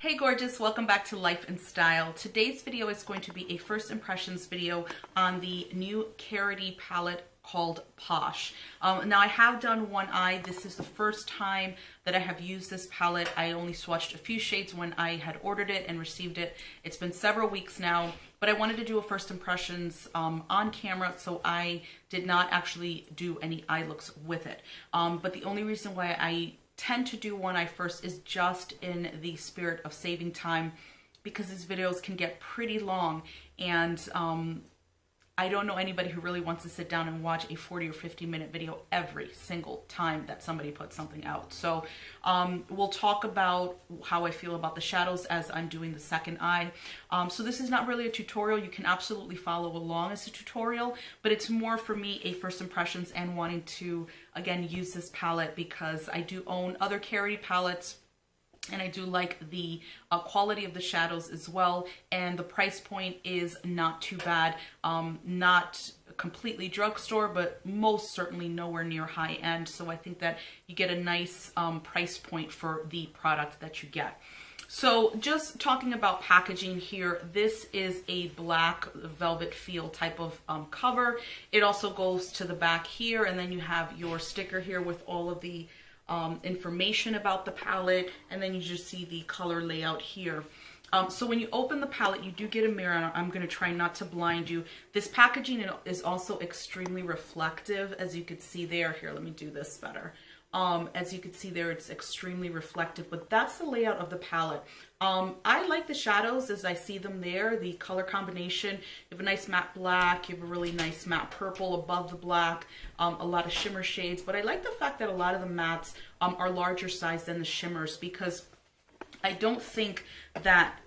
Hey gorgeous, welcome back to Life and Style. Today's video is going to be a first impressions video on the new Karity palette called Posh. Now I have done one eye. This is the first time that I have used this palette. I only swatched a few shades when I had ordered it and received it. It's been several weeks now, but I wanted to do a first impressions on camera, so I did not actually do any eye looks with it. But the only reason why I tend to do one eye first is just in the spirit of saving time, because these videos can get pretty long, and I don't know anybody who really wants to sit down and watch a 40 or 50 minute video every single time that somebody puts something out. So we'll talk about how I feel about the shadows as I'm doing the second eye. So this is not really a tutorial. You can absolutely follow along as a tutorial, but it's more for me a first impressions and wanting to, again, use this palette because I do own other Karity palettes. And I do like the quality of the shadows as well. And the price point is not too bad. Not completely drugstore, but most certainly nowhere near high end. So I think that you get a nice price point for the product that you get. So just talking about packaging here, this is a black velvet feel type of cover. It also goes to the back here, and then you have your sticker here with all of the information about the palette, and then you just see the color layout here. So when you open the palette, you do get a mirror, and I'm going to try not to blind you. This packaging is also extremely reflective, as you could see there. Here, let me do this better. As you can see there, it's extremely reflective, but that's the layout of the palette. I like the shadows as I see them there, the color combination. You have a nice matte black, you have a really nice matte purple above the black, a lot of shimmer shades, but I like the fact that a lot of the mattes are larger size than the shimmers, because I don't think that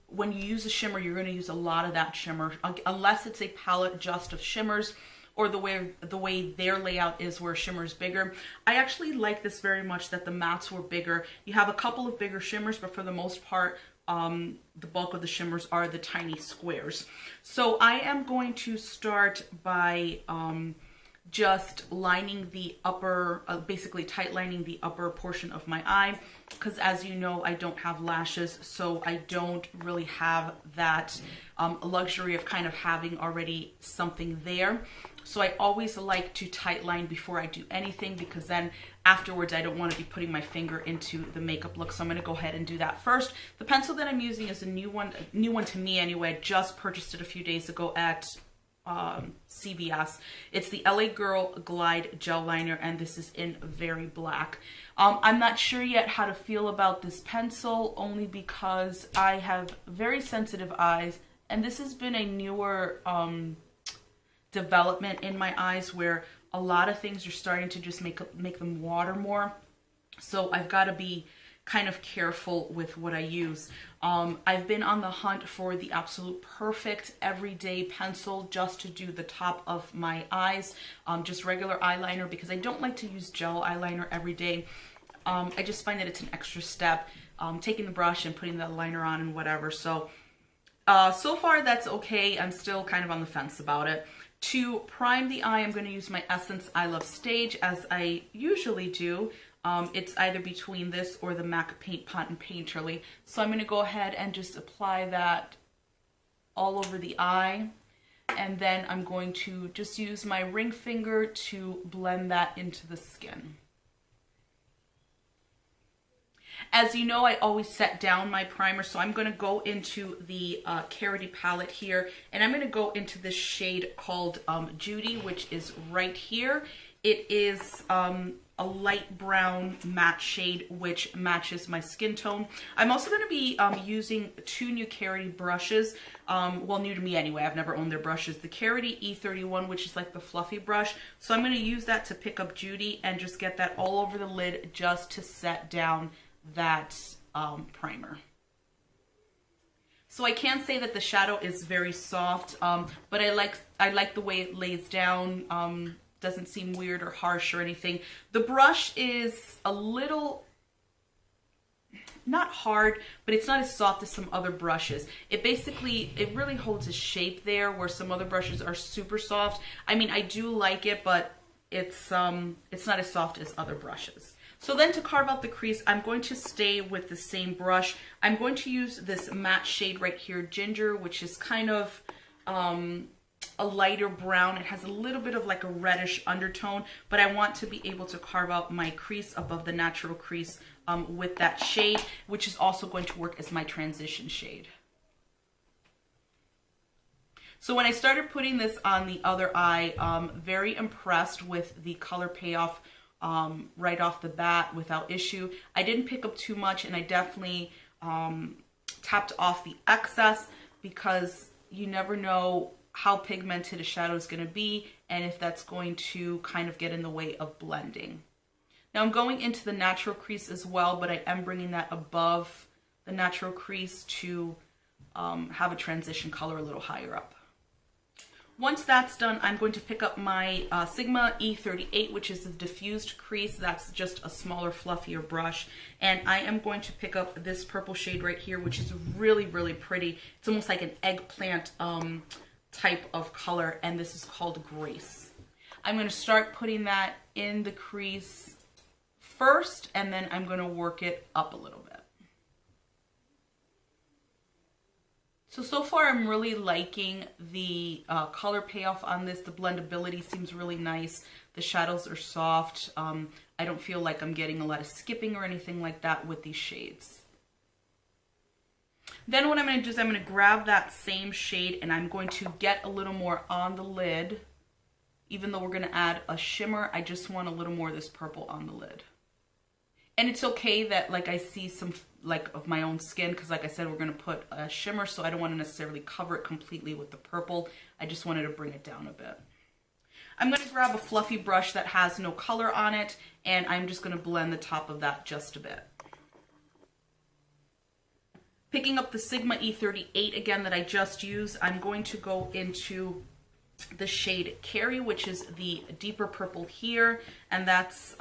when you use a shimmer, you're going to use a lot of that shimmer, unless it's a palette just of shimmers, or the way their layout is where shimmer is bigger. I actually like this very much, that the mattes were bigger. You have a couple of bigger shimmers, but for the most part, the bulk of the shimmers are the tiny squares. So I am going to start by just lining the upper, basically tight lining the upper portion of my eye, because as you know, I don't have lashes, so I don't really have that luxury of kind of having already something there. So I always like to tight line before I do anything, because then afterwards I don't want to be putting my finger into the makeup look. So I'm going to go ahead and do that first. The pencil that I'm using is a new one to me anyway. I just purchased it a few days ago at CVS. It's the LA Girl Glide Gel Liner, and this is in very black. I'm not sure yet how to feel about this pencil, only because I have very sensitive eyes, and this has been a newer development in my eyes, where a lot of things are starting to just make them water more. So I've got to be kind of careful with what I use. I've been on the hunt for the absolute perfect everyday pencil just to do the top of my eyes, just regular eyeliner, because I don't like to use gel eyeliner every day. I just find that it's an extra step, taking the brush and putting the liner on and whatever. So so far that's okay. I'm still kind of on the fence about it. To prime the eye, I'm going to use my Essence I Love Stage, as I usually do. It's either between this or the MAC Paint Pot and Painterly. So I'm going to go ahead and just apply that all over the eye. And then I'm going to just use my ring finger to blend that into the skin. As you know, I always set down my primer, so I'm going to go into the Karity palette here, and I'm going to go into this shade called Judy, which is right here. It is a light brown matte shade, which matches my skin tone. I'm also going to be using two new Karity brushes, well, new to me anyway. I've never owned their brushes. The Karity E31, which is like the fluffy brush. So I'm going to use that to pick up Judy and just get that all over the lid, just to set down that primer. So I can say that the shadow is very soft, but I like the way it lays down. Doesn't seem weird or harsh or anything. The brush is a little, not hard, but it's not as soft as some other brushes. It really holds a shape there, where some other brushes are super soft. I mean, I do like it, but it's not as soft as other brushes. So then to carve out the crease, I'm going to stay with the same brush. I'm going to use this matte shade right here, Ginger, which is kind of a lighter brown. It has a little bit of like a reddish undertone, but I want to be able to carve out my crease above the natural crease with that shade, which is also going to work as my transition shade. So when I started putting this on the other eye, very impressed with the color payoff right off the bat without issue. I didn't pick up too much, and I definitely tapped off the excess because you never know how pigmented a shadow is going to be and if that's going to kind of get in the way of blending. Now I'm going into the natural crease as well, but I am bringing that above the natural crease to have a transition color a little higher up. Once that's done, I'm going to pick up my Sigma E38, which is the diffused crease. That's just a smaller, fluffier brush. And I am going to pick up this purple shade right here, which is really, really pretty. It's almost like an eggplant type of color, and this is called Grace. I'm going to start putting that in the crease first, and then I'm going to work it up a little bit. So far I'm really liking the color payoff on this. The blendability seems really nice. The shadows are soft. I don't feel like I'm getting a lot of skipping or anything like that with these shades. Then what I'm going to do is I'm going to grab that same shade and I'm going to get a little more on the lid. Even though we're going to add a shimmer, I just want a little more of this purple on the lid. And it's okay that like I see some like of my own skin, because like I said, we're going to put a shimmer, so I don't want to necessarily cover it completely with the purple. I just wanted to bring it down a bit. I'm going to grab a fluffy brush that has no color on it, and I'm just going to blend the top of that just a bit. Picking up the Sigma E38 again that I just used, I'm going to go into the shade Carry, which is the deeper purple here, and that's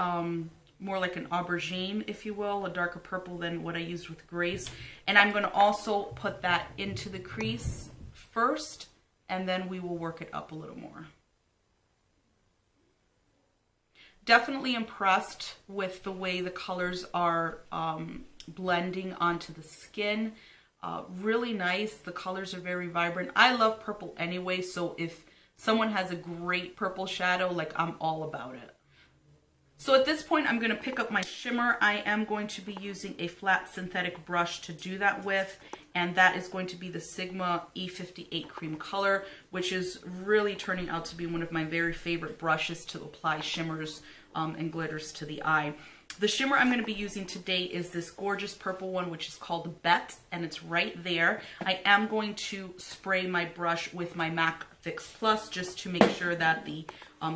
more like an aubergine, if you will, a darker purple than what I used with Grace. And I'm going to also put that into the crease first, and then we will work it up a little more. Definitely impressed with the way the colors are blending onto the skin. Really nice. The colors are very vibrant. I love purple anyway, so if someone has a great purple shadow, like I'm all about it. So at this point, I'm going to pick up my shimmer. I am going to be using a flat synthetic brush to do that with, and that is going to be the Sigma E58 Cream Color, which is really turning out to be one of my very favorite brushes to apply shimmers and glitters to the eye. The shimmer I'm going to be using today is this gorgeous purple one, which is called Bet, and it's right there. I am going to spray my brush with my MAC Fix Plus just to make sure that the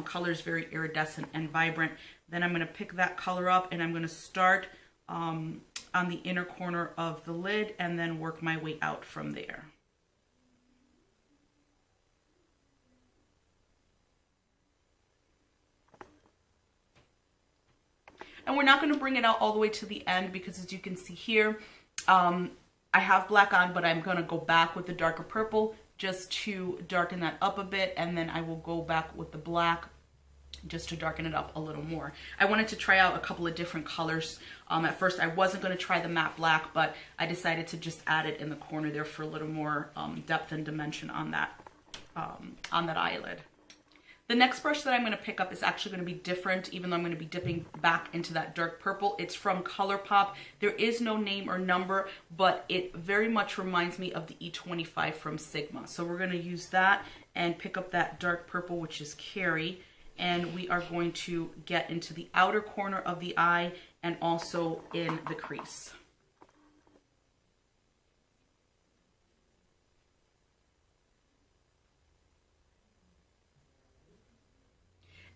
color is very iridescent and vibrant. Then I'm going to pick that color up, and I'm going to start on the inner corner of the lid and then work my way out from there. And we're not going to bring it out all the way to the end because, as you can see here, I have black on, but I'm going to go back with the darker purple just to darken that up a bit, and then I will go back with the black just to darken it up a little more. I wanted to try out a couple of different colors. At first I wasn't going to try the matte black, but I decided to just add it in the corner there for a little more depth and dimension on that eyelid. The next brush that I'm going to pick up is actually going to be different, even though I'm going to be dipping back into that dark purple. It's from ColourPop. There is no name or number, but it very much reminds me of the E25 from Sigma. So we're going to use that and pick up that dark purple, which is Carry. And we are going to get into the outer corner of the eye and also in the crease.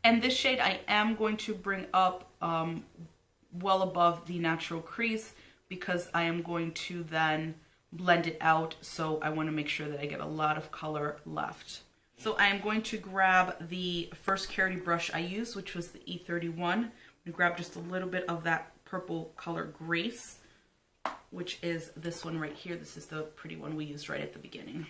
And this shade I am going to bring up well above the natural crease because I am going to then blend it out. So I want to make sure that I get a lot of color left. So I am going to grab the first Karity brush I used, which was the E31. I'm going to grab just a little bit of that purple color Grace, which is this one right here. This is the pretty one we used right at the beginning.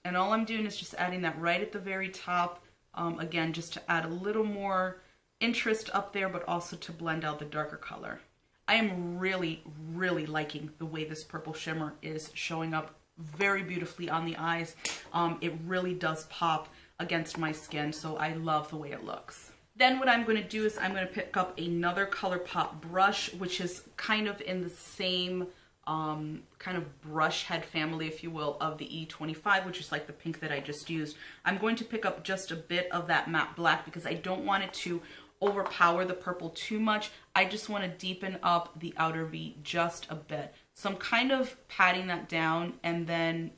And all I'm doing is just adding that right at the very top, again, just to add a little more interest up there, but also to blend out the darker color. I am really, really liking the way this purple shimmer is showing up very beautifully on the eyes. It really does pop against my skin, so I love the way it looks. Then what I'm going to do is I'm going to pick up another ColourPop brush, which is kind of in the same kind of brush head family, if you will, of the E25, which is like the pink that I just used. I'm going to pick up just a bit of that matte black because I don't want it to overpower the purple too much. I just want to deepen up the outer V just a bit. So I'm kind of patting that down and then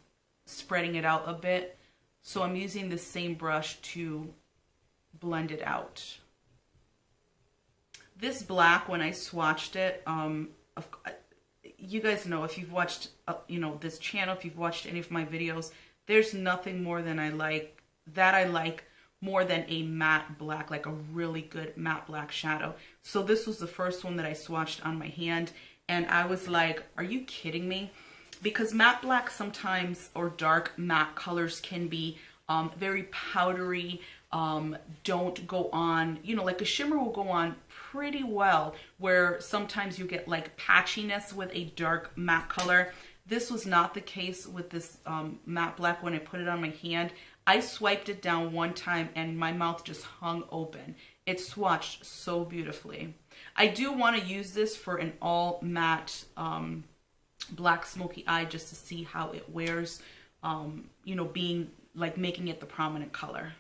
spreading it out a bit. So I'm using the same brush to blend it out. This black, when I swatched it, you guys know, if you've watched you know, this channel, if you've watched any of my videos, there's nothing more than I like more than a matte black, like a really good matte black shadow. So this was the first one that I swatched on my hand, and I was like, are you kidding me? Because matte black sometimes, or dark matte colors, can be very powdery, don't go on, you know, like a shimmer will go on pretty well, where sometimes you get like patchiness with a dark matte color. This was not the case with this matte black. When I put it on my hand, I swiped it down one time and my mouth just hung open. It swatched so beautifully. I do want to use this for an all matte black smoky eye, just to see how it wears, you know, being like making it the prominent color.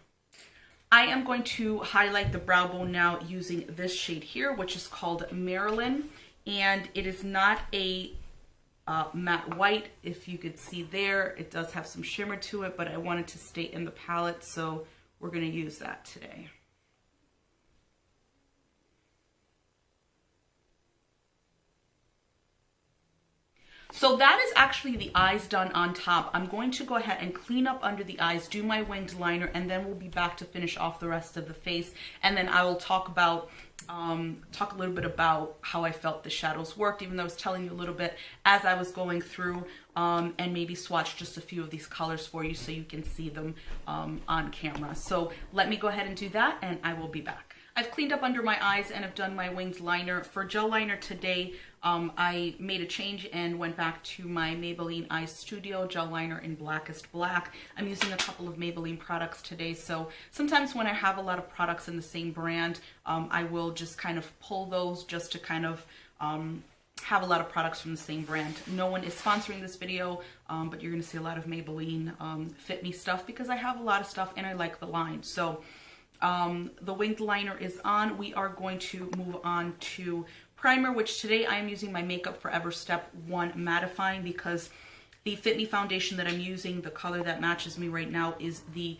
I am going to highlight the brow bone now using this shade here, which is called Marilyn, and it is not a matte white. If you could see there, it does have some shimmer to it, but I wanted to stay in the palette, so we're going to use that today. So that is actually the eyes done on top. I'm going to go ahead and clean up under the eyes, do my winged liner, and then we'll be back to finish off the rest of the face. And then I will talk about, talk a little bit about how I felt the shadows worked, even though I was telling you a little bit as I was going through, and maybe swatch just a few of these colors for you so you can see them on camera. So let me go ahead and do that, and I will be back. I've cleaned up under my eyes and have done my winged liner. For gel liner today, I made a change and went back to my Maybelline Eye Studio gel liner in Blackest Black. I'm using a couple of Maybelline products today, so sometimes when I have a lot of products in the same brand, I will just kind of pull those just to kind of have a lot of products from the same brand. No one is sponsoring this video, but you're going to see a lot of Maybelline Fit Me stuff because I have a lot of stuff and I like the line. So the winged liner is on. We are going to move on to primer, which today I am using my Makeup Forever Step 1 mattifying, because the Fit Me foundation that I'm using, the color that matches me right now is the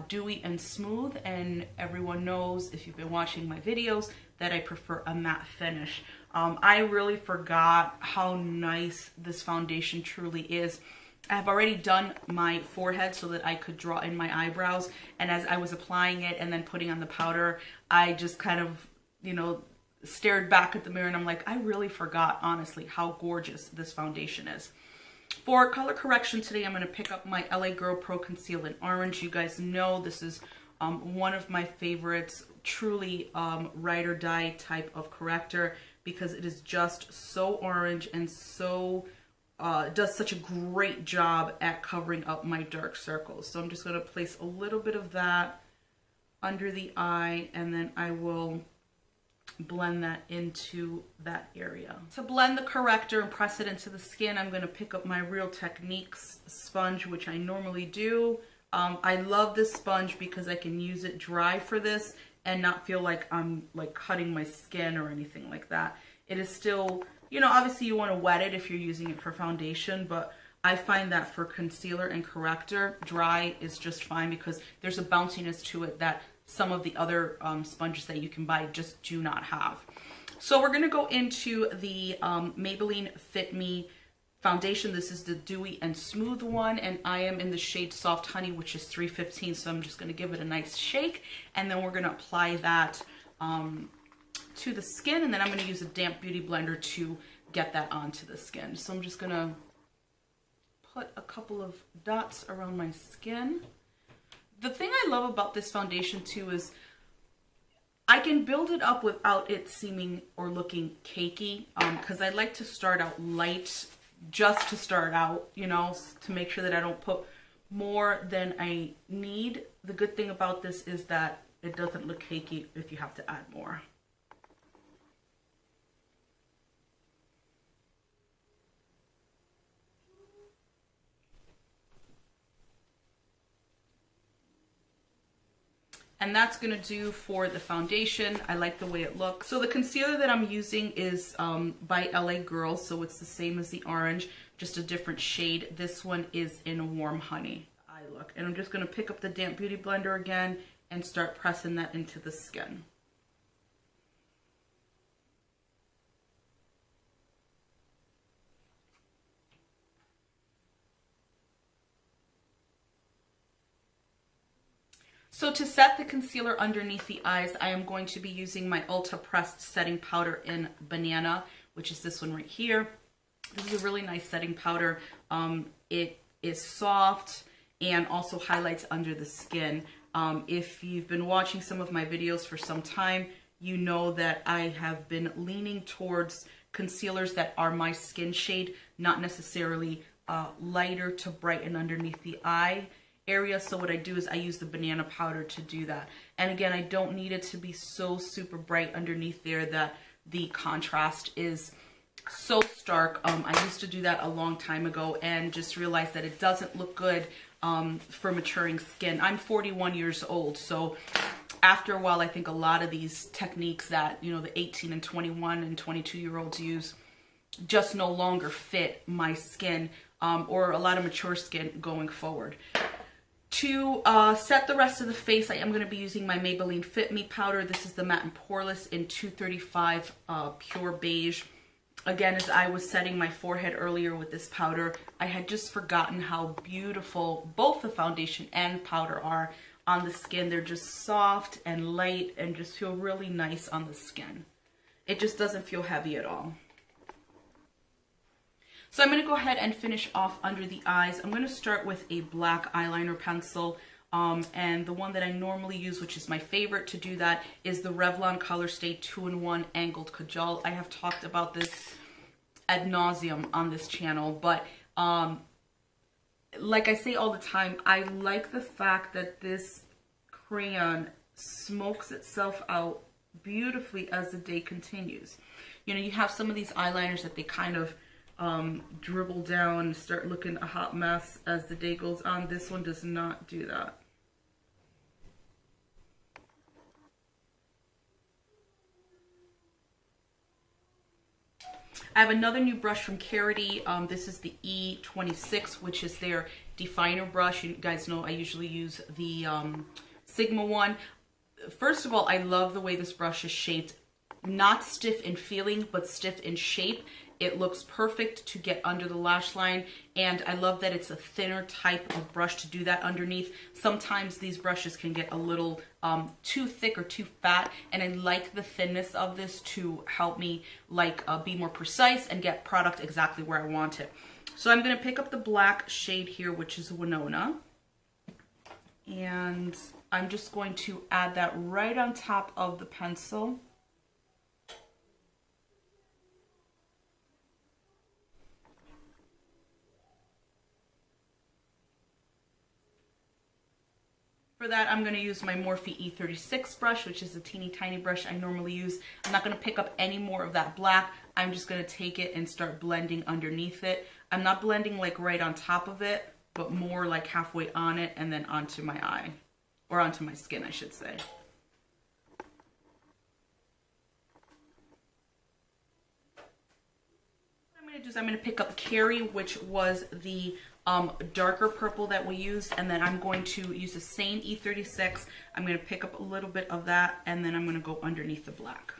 Dewy and Smooth, and everyone knows, if you've been watching my videos, that I prefer a matte finish. I really forgot how nice this foundation truly is. I have already done my forehead so that I could draw in my eyebrows, and as I was applying it and then putting on the powder, I just kind of, you know, stared back at the mirror and I'm like, I really forgot, honestly, how gorgeous this foundation is. For color correction today, I'm going to pick up my LA Girl Pro Conceal in Orange. You guys know this is one of my favorites, truly ride or die type of corrector, because it is just so orange and so does such a great job at covering up my dark circles. So I'm just going to place a little bit of that under the eye, and then I will blend that into that area. To blend the corrector and press it into the skin, I'm going to pick up my Real Techniques sponge, which I normally do. I love this sponge because I can use it dry for this and not feel like I'm like cutting my skin or anything like that. It is still, you know, obviously you want to wet it if you're using it for foundation, but I find that for concealer and corrector, dry is just fine because there's a bounciness to it that some of the other sponges that you can buy just do not have. So we're going to go into the Maybelline Fit Me foundation. This is the Dewy and Smooth one, and I am in the shade Soft Honey, which is 315, so I'm just going to give it a nice shake, and then we're going to apply that to the skin, and then I'm going to use a damp beauty blender to get that onto the skin. So I'm just going to put a couple of dots around my skin. The thing I love about this foundation too is I can build it up without it seeming or looking cakey, because I like to start out light just to start out, you know, to make sure that I don't put more than I need. The good thing about this is that it doesn't look cakey if you have to add more. And that's going to do for the foundation. I like the way it looks. So the concealer that I'm using is by LA Girl. So it's the same as the orange, just a different shade. This one is in Warm Honey. Look, and I'm just going to pick up the damp beauty blender again and start pressing that into the skin. So to set the concealer underneath the eyes, I am going to be using my Ulta Pressed Setting Powder in Banana, which is this one right here. This is a really nice setting powder. It is soft and also highlights under the skin. If you've been watching some of my videos for some time, you know that I have been leaning towards concealers that are my skin shade, not necessarily lighter to brighten underneath the eye area. So what I do is I use the banana powder to do that. And again, I don't need it to be so super bright underneath there that the contrast is so stark. I used to do that a long time ago and just realized that it doesn't look good for maturing skin. I'm 41 years old, so after a while I think a lot of these techniques that, you know, the 18 and 21 and 22-year-olds use just no longer fit my skin, or a lot of mature skin going forward. To set the rest of the face, I am going to be using my Maybelline Fit Me powder. This is the Matte and Poreless in 235 Pure Beige. Again, as I was setting my forehead earlier with this powder, I had just forgotten how beautiful both the foundation and powder are on the skin. They're just soft and light and just feel really nice on the skin. It just doesn't feel heavy at all. So I'm going to go ahead and finish off under the eyes. I'm going to start with a black eyeliner pencil. And the one that I normally use, which is my favorite to do that, is the Revlon Colorstay 2-in-1 Angled Kajal. I have talked about this ad nauseum on this channel, but like I say all the time, I like the fact that this crayon smokes itself out beautifully as the day continues. You know, you have some of these eyeliners that they kind of dribble down and start looking a hot mess as the day goes on. This one does not do that. I have another new brush from Karity. This is the E26, which is their definer brush. You guys know I usually use the Sigma one. First of all, I love the way this brush is shaped. Not stiff in feeling, but stiff in shape. It looks perfect to get under the lash line, and I love that it's a thinner type of brush to do that underneath. Sometimes these brushes can get a little too thick or too fat, and I like the thinness of this to help me be more precise and get product exactly where I want it. So I'm going to pick up the black shade here, which is Winona, and I'm just going to add that right on top of the pencil. For that, I'm going to use my Morphe E36 brush, which is a teeny tiny brush I normally use. I'm not going to pick up any more of that black. I'm just going to take it and start blending underneath it. I'm not blending like right on top of it, but more like halfway on it and then onto my eye, or onto my skin, I should say. What I'm going to do is I'm going to pick up Carrie, which was the darker purple that we used, and then I'm going to use the same E36. I'm going to pick up a little bit of that, and then I'm going to go underneath the black.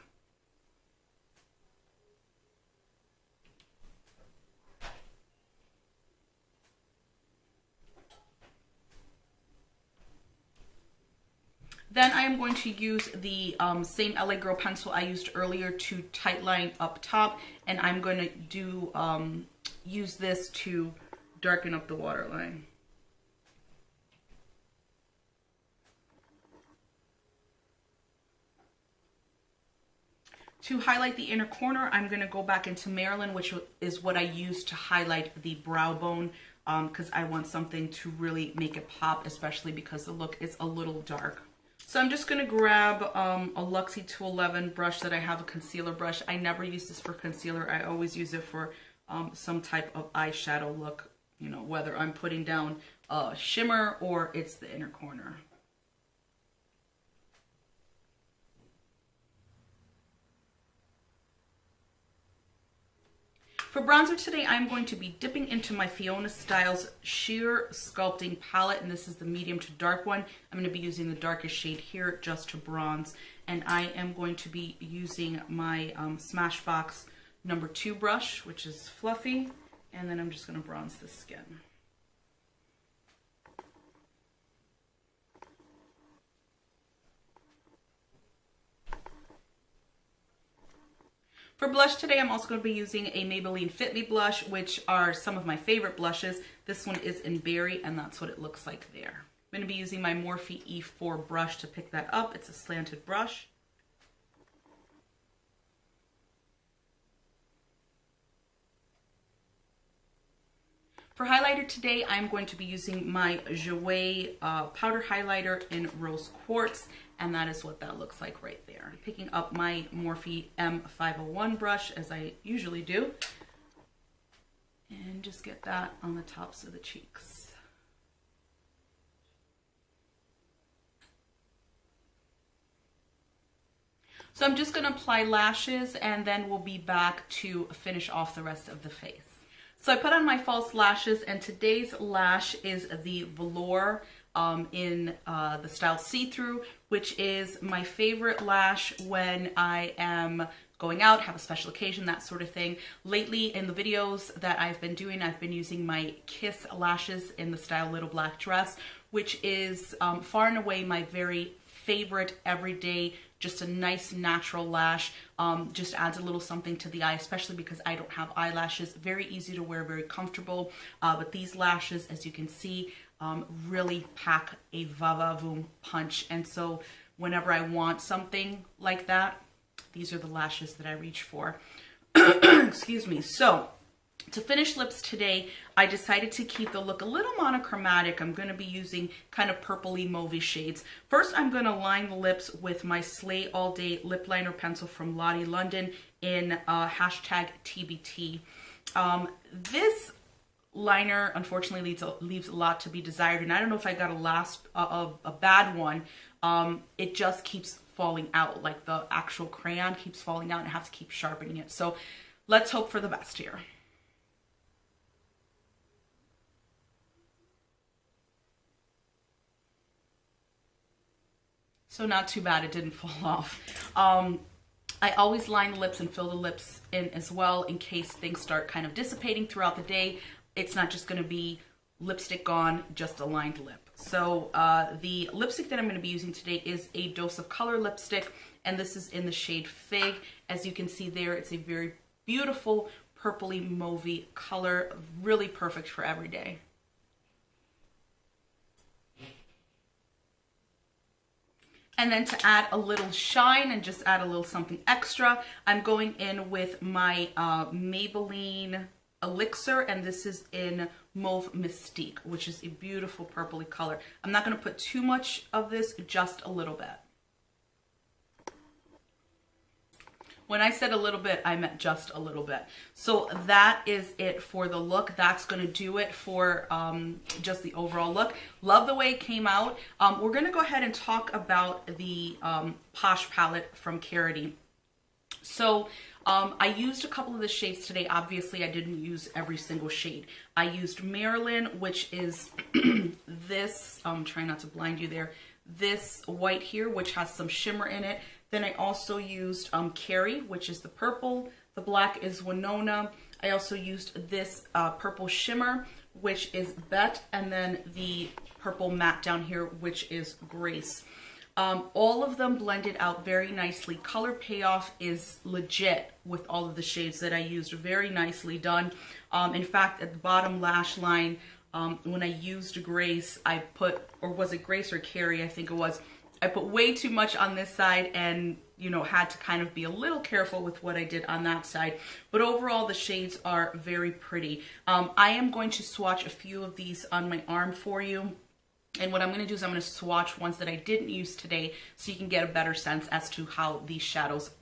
Then I am going to use the same LA Girl pencil I used earlier to tightline up top, and I'm going to use this to darken up the waterline. To highlight the inner corner, I'm going to go back into Maybelline, which is what I use to highlight the brow bone, because I want something to really make it pop, especially because the look is a little dark. So I'm just going to grab a Luxie 211 brush that I have, a concealer brush. I never use this for concealer. I always use it for some type of eyeshadow look, you know, whether I'm putting down a shimmer or it's the inner corner. For bronzer today, I'm going to be dipping into my Fiona Styles Sheer Sculpting Palette, and this is the medium to dark one. I'm going to be using the darkest shade here just to bronze, and I am going to be using my Smashbox number 2 brush, which is fluffy, and then I'm just going to bronze the skin. For blush today, I'm also going to be using a Maybelline Fit Me blush, which are some of my favorite blushes. This one is in Berry, and that's what it looks like there. I'm going to be using my Morphe E4 brush to pick that up. It's a slanted brush. For highlighter today, I'm going to be using my Jouer powder highlighter in Rose Quartz, and that is what that looks like right there. Picking up my Morphe M501 brush, as I usually do, and just get that on the tops of the cheeks. So I'm just going to apply lashes, and then we'll be back to finish off the rest of the face. So I put on my false lashes, and today's lash is the Velour in the style See-Through, which is my favorite lash when I am going out, have a special occasion, that sort of thing. Lately in the videos that I've been doing, I've been using my Kiss lashes in the style Little Black Dress, which is far and away my very favorite everyday, just a nice natural lash. Just adds a little something to the eye, especially because I don't have eyelashes. Very easy to wear, very comfortable. But these lashes, as you can see, really pack a va-va-voom punch. And so whenever I want something like that, these are the lashes that I reach for. Excuse me. So to finish lips today, I decided to keep the look a little monochromatic. I'm going to be using kind of purpley mauvey shades. First, I'm going to line the lips with my Slay All Day lip liner pencil from Lottie London in hashtag TBT. This liner unfortunately leaves a lot to be desired, and I don't know if I got a bad one. It just keeps falling out, like the actual crayon keeps falling out, and I have to keep sharpening it. So let's hope for the best here. So not too bad, it didn't fall off. I always line the lips and fill the lips in as well in case things start kind of dissipating throughout the day. It's not just going to be lipstick gone, just a lined lip. So the lipstick that I'm going to be using today is a Dose of Color lipstick, and this is in the shade Fig. As you can see there, it's a very beautiful purpley mauvey color, really perfect for every day. And then to add a little shine and just add a little something extra, I'm going in with my Maybelline Elixir, and this is in Mauve Mystique, which is a beautiful purpley color. I'm not going to put too much of this, just a little bit. When I said a little bit, I meant just a little bit. So that is it for the look. That's going to do it for just the overall look. Love the way it came out. We're going to go ahead and talk about the Posh palette from Karity. So I used a couple of the shades today. Obviously, I didn't use every single shade. I used Marilyn, which is this, trying not to blind you there, this white here, which has some shimmer in it. Then I also used Carrie, which is the purple. The black is Winona. I also used this purple shimmer, which is Bet, and then the purple matte down here, which is Grace. All of them blended out very nicely. Color payoff is legit with all of the shades that I used. Very nicely done. In fact, at the bottom lash line, when I used Grace, I put, or was it Grace or Carrie, I think it was, I put way too much on this side and, you know, had to kind of be a little careful with what I did on that side. But overall, the shades are very pretty. I am going to swatch a few of these on my arm for you. And what I'm going to do is I'm going to swatch ones that I didn't use today so you can get a better sense as to how these shadows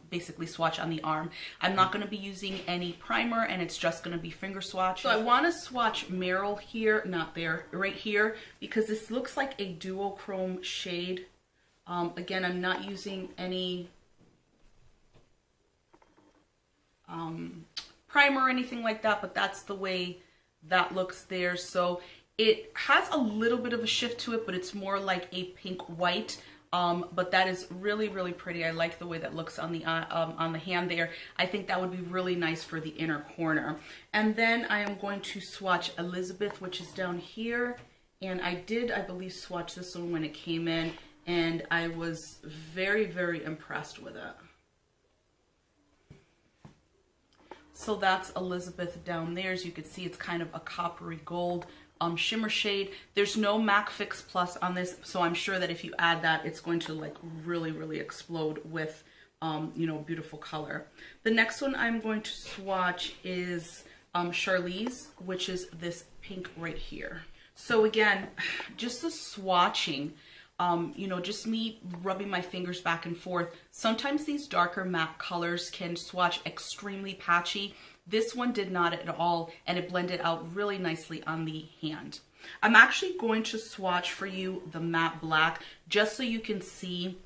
basically swatch on the arm. I'm not going to be using any primer, and it's just going to be finger swatch. So I want to swatch Merrill here, not there, right here, because this looks like a duochrome shade. Again, I'm not using any primer or anything like that, but that's the way that looks there. So it has a little bit of a shift to it, but it's more like a pink white. But that is really, really pretty. I like the way that looks on the hand there. I think that would be really nice for the inner corner. And then I am going to swatch Elizabeth, which is down here. And I did, I believe, swatch this one when it came in, and I was very, very impressed with it. So that's Elizabeth down there. As you can see, it's kind of a coppery gold shimmer shade. There's no MAC Fix Plus on this, so I'm sure that if you add that, it's going to like really, really explode with, you know, beautiful color. The next one I'm going to swatch is Charlize, which is this pink right here. So again, just the swatching, you know, just me rubbing my fingers back and forth. Sometimes these darker matte colors can swatch extremely patchy. This one did not at all, and it blended out really nicely on the hand. I'm actually going to swatch for you the matte black just so you can see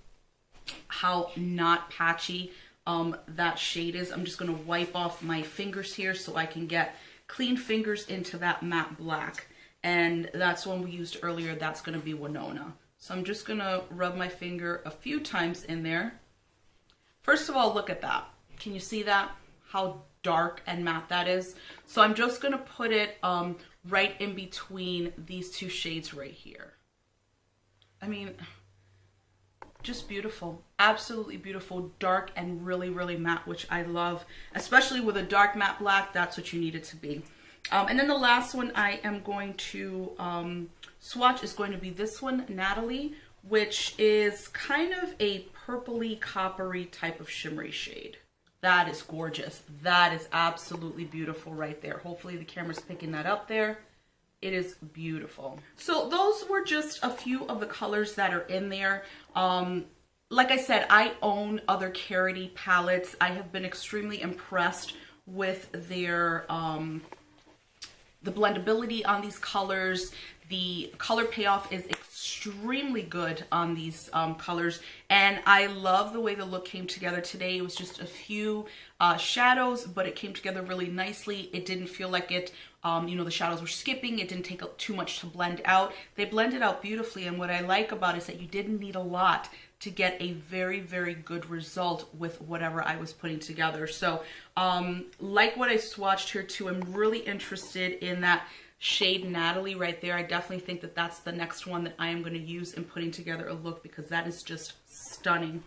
how not patchy that shade is. I'm just going to wipe off my fingers here so I can get clean fingers into that matte black. And that's one we used earlier. That's going to be Winona. So I'm just going to rub my finger a few times in there. First of all, look at that. Can you see that? How dark and matte that is. So I'm just going to put it right in between these two shades right here. I mean, just beautiful. Absolutely beautiful. Dark and really, really matte, which I love. Especially with a dark matte black, that's what you need it to be. And then the last one I am going to swatch is going to be this one, Natalie, which is kind of a purpley, coppery type of shimmery shade. That is gorgeous. That is absolutely beautiful right there. Hopefully the camera's picking that up there. It is beautiful. So those were just a few of the colors that are in there. Like I said, I own other Karity palettes. I have been extremely impressed with their the blendability on these colors. The color payoff is extremely good on these colors, and I love the way the look came together today. It was just a few shadows, but it came together really nicely. It didn't feel like it, you know, the shadows were skipping. It didn't take too much to blend out. They blended out beautifully, and what I like about it is that you didn't need a lot to get a very, very good result with whatever I was putting together. So like what I swatched here too, I'm really interested in that shade Natalie right there. I definitely think that that's the next one that I am going to use in putting together a look, because that is just stunning.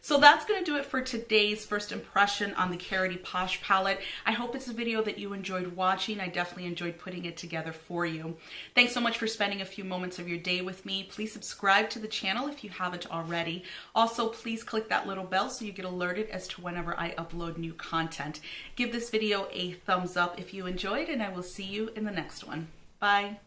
So that's going to do it for today's first impression on the Karity Posh palette. I hope it's a video that you enjoyed watching. I definitely enjoyed putting it together for you. Thanks so much for spending a few moments of your day with me. Please subscribe to the channel if you haven't already. Also, please click that little bell so you get alerted as to whenever I upload new content. Give this video a thumbs up if you enjoyed, and I will see you in the next one. Bye.